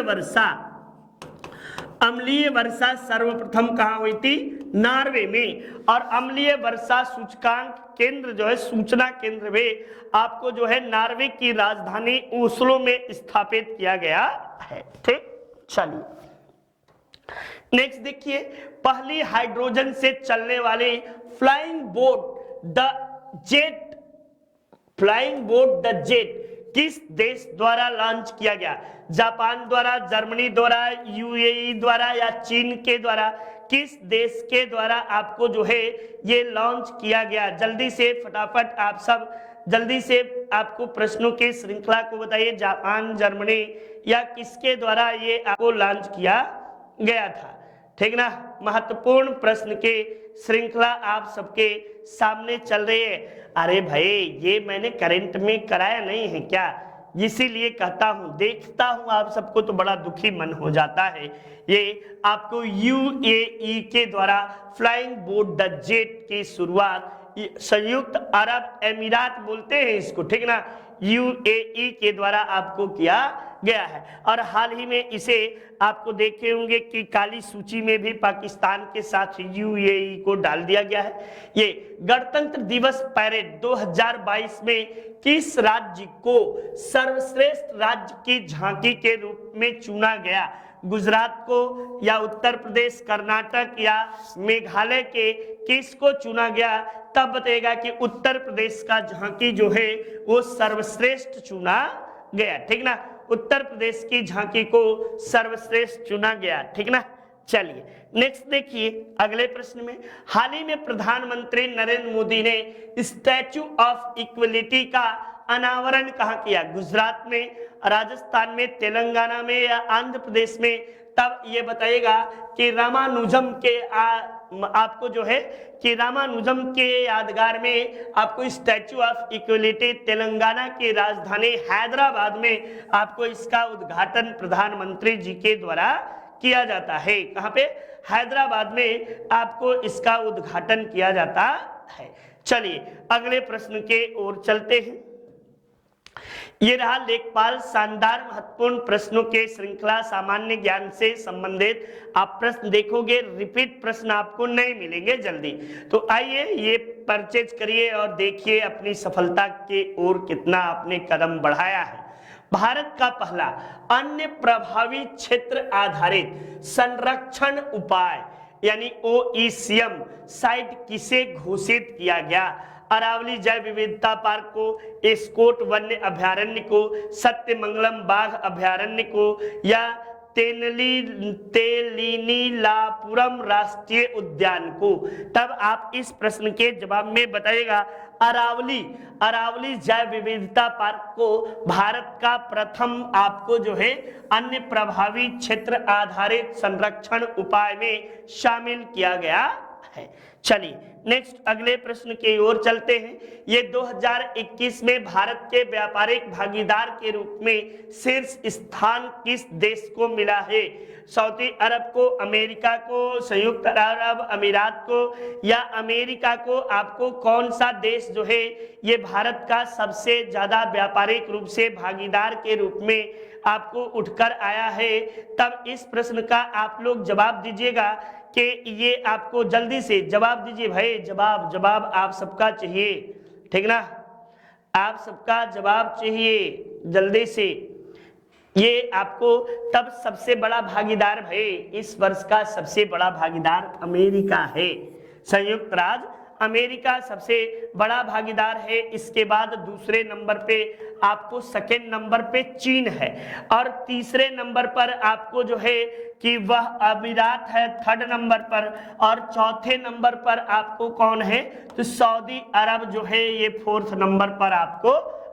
वर्षा सर्वप्रथम कहाँ हुई थी? नॉर्वे में। और अम्लीय वर्षा सूचकांक केंद्र जो है, सूचना केंद्र में आपको जो है नॉर्वे की राजधानी ओस्लो में स्थापित किया गया है, ठीक? चलिए नेक्स्ट देखिए, पहली हाइड्रोजन से चलने वाली फ्लाइंग बोट द जेट किस देश द्वारा लॉन्च किया गया? जापान द्वारा, जर्मनी द्वारा, यूएई द्वारा या चीन के द्वारा? किस देश के द्वारा आपको जो है ये लॉन्च किया गया? जल्दी से फटाफट आप सब जल्दी से आपको प्रश्नों के श्रृंखला को बताइए। जापान, जर्मनी या किसके द्वारा ये आपको लॉन्च किया गया था? ठीक ना? महत्वपूर्ण प्रश्न के श्रृंखला आप सबके सामने चल रही है। अरे भाई, ये मैंने करंट में कराया नहीं है क्या? इसीलिए कहता हूं, देखता हूं आप सबको तो बड़ा दुखी मन हो जाता है। ये आपको यूएई के द्वारा फ्लाइंग बोट द जेट की शुरुआत संयुक्त अरब अमीरात बोलते हैं इसको, ठीक ना? यूएई के द्वारा आपको किया गया है। और हाल ही में इसे आपको देखे होंगे कि काली सूची में भी पाकिस्तान के साथ यूएई को डाल दिया गया है। ये गणतंत्र दिवस परेड 2022 में किस राज्य को सर्वश्रेष्ठ राज्य की झांकी के रूप में चुना गया? गुजरात को या उत्तर प्रदेश, कर्नाटक या मेघालय के किसको चुना गया? तब बताएगा कि उत्तर प्रदेश का झांकी जो है वो सर्वश्रेष्ठ चुना गया, ठीक ना। उत्तर प्रदेश की झांकी को सर्वश्रेष्ठ चुना गया, ठीक ना। चलिए नेक्स्ट देखिए अगले प्रश्न में, हाल ही में प्रधानमंत्री नरेंद्र मोदी ने स्टैचू ऑफ इक्वलिटी का अनावरण कहाँ किया? गुजरात में, राजस्थान में, तेलंगाना में या आंध्र प्रदेश में? तब ये बताइएगा कि रामानुजम के आपको जो है कि रामानुजम के यादगार में आपको स्टैचू ऑफ इक्वलिटी तेलंगाना की राजधानी हैदराबाद में आपको इसका उद्घाटन प्रधानमंत्री जी के द्वारा किया जाता है। कहाँ पे? हैदराबाद में आपको इसका उद्घाटन किया जाता है। चलिए अगले प्रश्न के ओर चलते हैं। ये रहा लेखपाल शानदार महत्वपूर्ण प्रश्नों के श्रृंखला, सामान्य ज्ञान से संबंधित आप प्रश्न देखोगे, रिपीट प्रश्न आपको नहीं मिलेंगे जल्दी। तो आइए ये परचेज करिए और देखिए अपनी सफलता के ओर कितना आपने कदम बढ़ाया है। भारत का पहला अन्य प्रभावी क्षेत्र आधारित संरक्षण उपाय यानी OECM साइट किसे घोषित किया गया? अरावली जैव विविधता पार्क को, एस्कोट वन्य अभयारण्य को, सत्यमंगलम बाघ अभयारण्य को या तेलिनीलापुरम राष्ट्रीय उद्यान को? तब आप इस प्रश्न के जवाब में बताइएगा अरावली जैव विविधता पार्क को भारत का प्रथम आपको जो है अन्य प्रभावी क्षेत्र आधारित संरक्षण उपाय में शामिल किया गया है। चलिए नेक्स्ट अगले प्रश्न की ओर चलते हैं। ये 2021 में भारत के व्यापारिक भागीदार के रूप में शीर्ष स्थान किस देश को मिला है? सऊदी अरब को, अमेरिका को, संयुक्त अरब अमीरात को या अमेरिका को? आपको कौन सा देश जो है ये भारत का सबसे ज्यादा व्यापारिक रूप से भागीदार के रूप में आपको उठकर आया है? तब इस प्रश्न का आप लोग जवाब दीजिएगा कि ये आपको जल्दी से जवाब दीजिए भाई, जवाब आप सबका चाहिए, ठीक ना। आप सबका जवाब चाहिए जल्दी से। ये आपको तब सबसे बड़ा भागीदार भाई, इस वर्ष का सबसे बड़ा भागीदार अमेरिका है। संयुक्त राज्य अमेरिका सबसे बड़ा भागीदार है। इसके बाद दूसरे नंबर पे आपको सेकेंड नंबर पे चीन है और तीसरे नंबर पर आपको जो है कि वह अमीरात है थर्ड नंबर पर, और चौथे नंबर पर आपको कौन है? तो सऊदी अरब जो है ये फोर्थ नंबर पर आपको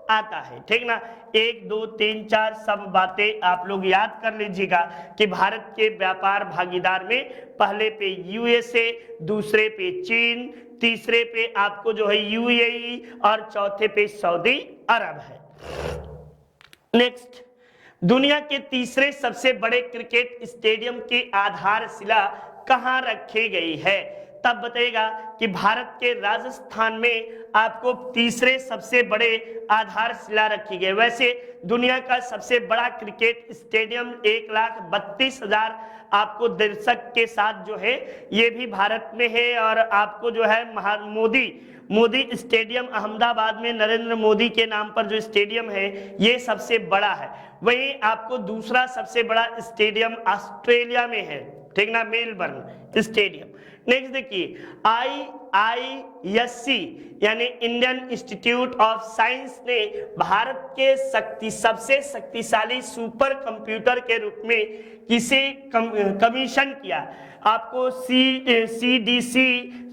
आता है, ठीक ना। 1 2 3 4 सब बातें आप लोग याद कर लीजिएगा कि भारत के व्यापार भागीदार में पहले पे USA, दूसरे पे चीन, तीसरे पे आपको जो है UAE और चौथे पे सऊदी अरब है। नेक्स्ट, दुनिया के तीसरे सबसे बड़े क्रिकेट स्टेडियम की आधारशिला कहां रखी गई है? तब बताएगा कि भारत के राजस्थान में आपको तीसरे सबसे बड़े आधारशिला रखी गई। वैसे दुनिया का सबसे बड़ा क्रिकेट स्टेडियम 1,32,000 आपको दर्शक के साथ जो है ये भी भारत में है, और आपको जो है मोदी स्टेडियम अहमदाबाद में नरेंद्र मोदी के नाम पर जो स्टेडियम है ये सबसे बड़ा है। वहीं आपको दूसरा सबसे बड़ा स्टेडियम ऑस्ट्रेलिया में है, ठीक ना, मेलबर्न स्टेडियम। नेक्स्ट देखिए, IISc यानी इंडियन इंस्टीट्यूट ऑफ साइंस ने भारत के सबसे शक्तिशाली सुपर कंप्यूटर के रूप में किसे कमीशन किया? आपको CDC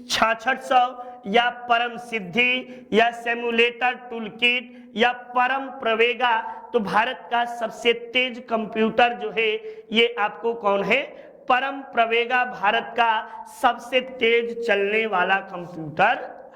6600 या परम सिद्धि या सिमुलेटर टूलकिट या परम प्रवेगा? तो भारत का सबसे तेज कंप्यूटर जो है ये आपको कौन है? परम प्रवेगा भारत का सबसे तेज चलने वाला कंप्यूटर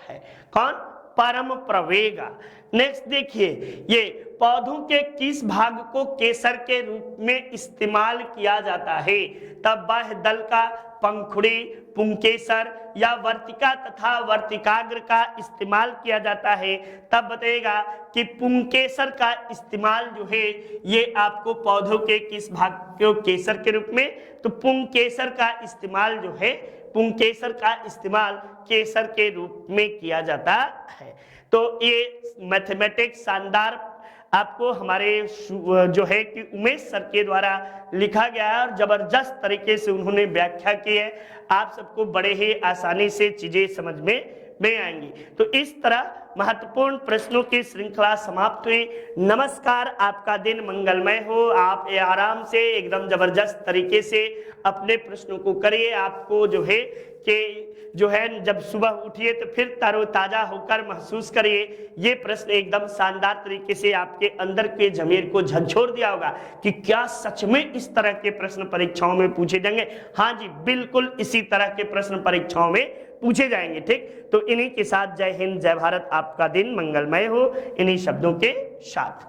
है। कौन? परम प्रवेगा। नेक्स्ट देखिए, ये पौधों के किस भाग को केसर के रूप में इस्तेमाल किया जाता है? तब बाह्य दल का, पंखुड़ी, पुंकेसर या वर्तिका तथा वर्तिकाग्र का इस्तेमाल किया जाता है। तब बताइएगा कि पुंकेसर का इस्तेमाल जो है ये आपको पौधों के किस भाग को केसर के रूप में, तो पुंकेसर का इस्तेमाल जो है, पुंकेसर का इस्तेमाल केसर के रूप में किया जाता है। तो ये मैथमेटिक्स शानदार आपको हमारे जो है कि उमेश सर के द्वारा लिखा गया है और जबरदस्त तरीके से उन्होंने व्याख्या की है। आप सबको बड़े ही आसानी से चीजें समझ में आएंगी। तो इस तरह महत्वपूर्ण प्रश्नों की श्रृंखला समाप्त हुई। नमस्कार, आपका दिन मंगलमय हो। आप आराम से एकदम जबरदस्त तरीके से अपने प्रश्नों को करिए। आपको जो है कि जब सुबह उठिए तो फिर तरोताजा होकर महसूस करिए। ये प्रश्न एकदम शानदार तरीके से आपके अंदर के जमीर को झकझोर दिया होगा कि क्या सच में इस तरह के प्रश्न परीक्षाओं में पूछे जाएंगे। हाँ जी, बिल्कुल इसी तरह के प्रश्न परीक्षाओं में पूछे जाएंगे। ठीक, तो इन्हीं के साथ जय हिंद, जय भारत, आपका दिन मंगलमय हो, इन्हीं शब्दों के साथ।